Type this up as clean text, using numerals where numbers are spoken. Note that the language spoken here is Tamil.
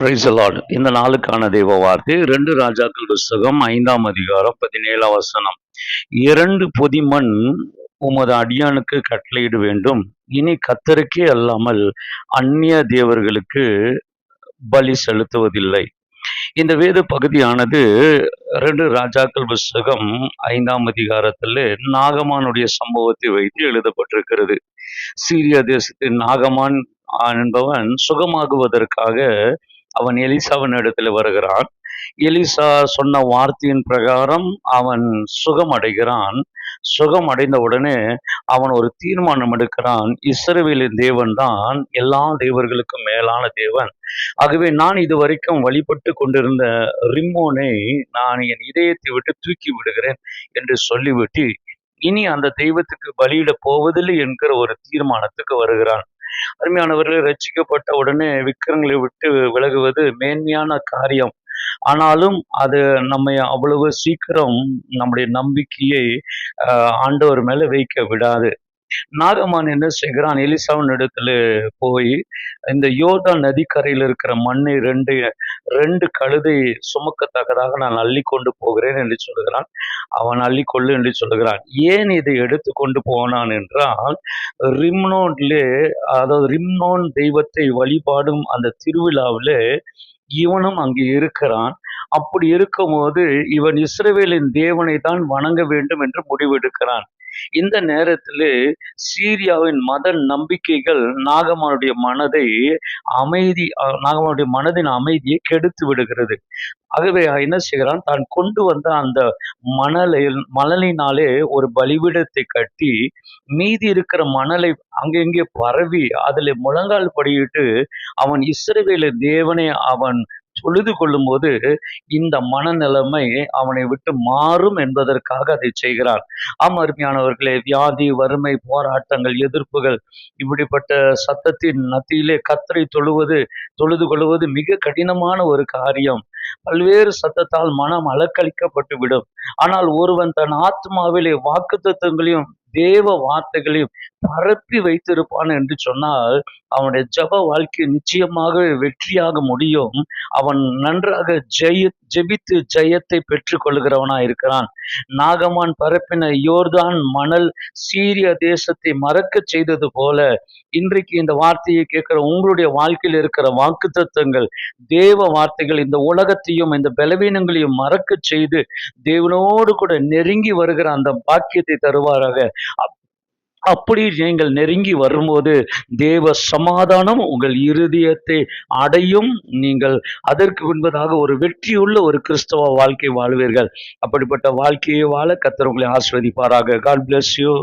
Praise the Lord. இந்த நாளுக்கான தெய்வ வார்த்தை 2 ராஜாக்கள் புஸ்தகம் 5ஆம் அதிகாரம் 17ஆம் வசனம். 2 பொதிமண் உமது அடியானுக்கு கட்டளையிட வேண்டும். இனி கர்த்தருக்கே அல்லாமல் அந்நிய தேவர்களுக்கு பலி செலுத்துவதில்லை. இந்த வேத பகுதியானது 2 ராஜாக்கள் புஸ்தகம் 5ஆம் அதிகாரத்திலே நாகமானுடைய சம்பவத்தை வைத்து எழுதப்பட்டிருக்கிறது. சீரியா தேசத்தின் நாகமான் என்பவன் சுகமாகுவதற்காக அவன் எலிசாவின் இடத்துல வருகிறான். எலிசா சொன்ன வார்த்தையின் பிரகாரம் அவன் சுகம் அடைகிறான். சுகம் அடைந்த உடனே அவன் ஒரு தீர்மானம் எடுக்கிறான். இஸ்ரவேலின் தேவன் தான் எல்லா தேவர்களுக்கும் மேலான தேவன். ஆகவே நான் இதுவரைக்கும் வழிபட்டு கொண்டிருந்த ரிம்மோனை நான் என் இதயத்தை விட்டு தூக்கி விடுகிறேன் என்று சொல்லிவிட்டு இனி அந்த தெய்வத்துக்கு பலியிட போவதில்லை என்கிற ஒரு தீர்மானத்துக்கு வருகிறான். அருமையானவர்களே, ரட்சிக்கப்பட்ட உடனே விக்கிரங்களை விட்டு விலகுவது மேன்மையான காரியம். ஆனாலும் அது நம்மை அவ்வளவு சீக்கிரம் நம்முடைய நம்பிக்கையை ஆண்டவர் மேல வைக்க விடாது. நாகமான் என்ன செய்கிறான்? எலிசாவின் இடத்துல போய் இந்த யோர்தான் நதிக்கரையில் இருக்கிற மண்ணை ரெண்டு கழுதை சுமக்கத்தக்கதாக நான் அள்ளி கொண்டு போகிறேன் என்று சொல்லுகிறான். அவன் அள்ளிக்கொள்ளு என்று சொல்லுகிறான். ஏன் இதை எடுத்து கொண்டு போனான் என்றால், ரிம்னோன்லே, அதாவது ரிம்னோன் தெய்வத்தை வழிபாடும் அந்த திருவிழாவிலே இவனும் அங்கே இருக்கிறான். அப்படி இருக்கும்போது இவன் இஸ்ரவேலின் தேவனை தான் வணங்க வேண்டும் என்று முடிவெடுக்கிறான். இந்த நேரத்திலே சீரியாவின் மத நம்பிக்கைகள் நாகமானுடைய மனதின் அமைதியை கெடுத்து விடுகிறது. ஆகவே என்ன செய்கிறான்? தான் கொண்டு வந்த அந்த மணலினாலே ஒரு பலிபீடத்தை கட்டி மீதி இருக்கிற மணலை அங்கங்கே பரவி அதில் முழங்கால் படியிட்டு அவன் இஸ்ரவேலின் தேவனை அவன் தொழுது கொள்ளும்போது இந்த மனநிலைமை அவனை விட்டு மாறும் என்பதற்காக அதை செய்கிறான். அருமையானவர்களே, வியாதி, வறுமை, போராட்டங்கள், எதிர்ப்புகள், இப்படிப்பட்ட சத்தத்தின் மத்தியிலே கர்த்தரை தொழுது கொள்வது மிக கடினமான ஒரு காரியம். பல்வேறு சத்தத்தால் மனம் அலக்களிக்கப்பட்டு விடும். ஆனால் ஒருவன் தன் ஆத்மாவிலே வாக்குத்தத்தங்களையும் தேவ வார்த்தைகளையும் பரப்பி வைத்திருப்பான் என்று சொன்னால் அவனுடைய ஜப வாழ்க்கை நிச்சயமாக வெற்றியாக முடியும். அவன் நன்றாக ஜெபித்து ஜெயத்தை பெற்றுக் கொள்கிறவனா இருக்கிறான். நாகமான் பரப்பின யோர்தான் மணல் சீரிய தேசத்தை மறக்க செய்தது போல இன்றைக்கு இந்த வார்த்தையை கேட்கிற உங்களுடைய வாழ்க்கையில் இருக்கிற வாக்குத்தத்தங்கள், தேவ வார்த்தைகள் இந்த உலகத்தையும் இந்த பலவீனங்களையும் மறக்க செய்து தேவனோடு கூட நெருங்கி வருகிற அந்த பாக்கியத்தை தருவாராக. அப்படி நீங்கள் நெருங்கி வரும்போது தேவ சமாதானம் உங்கள் இருதயத்தை அடையும். நீங்கள் அதற்கு முன்பதாக ஒரு வெற்றியுள்ள ஒரு கிறிஸ்தவ வாழ்க்கை வாழ்வீர்கள். அப்படிப்பட்ட வாழ்க்கையை வாழ கர்த்தர் உங்களை ஆசீர்வதிப்பாராக. God bless you.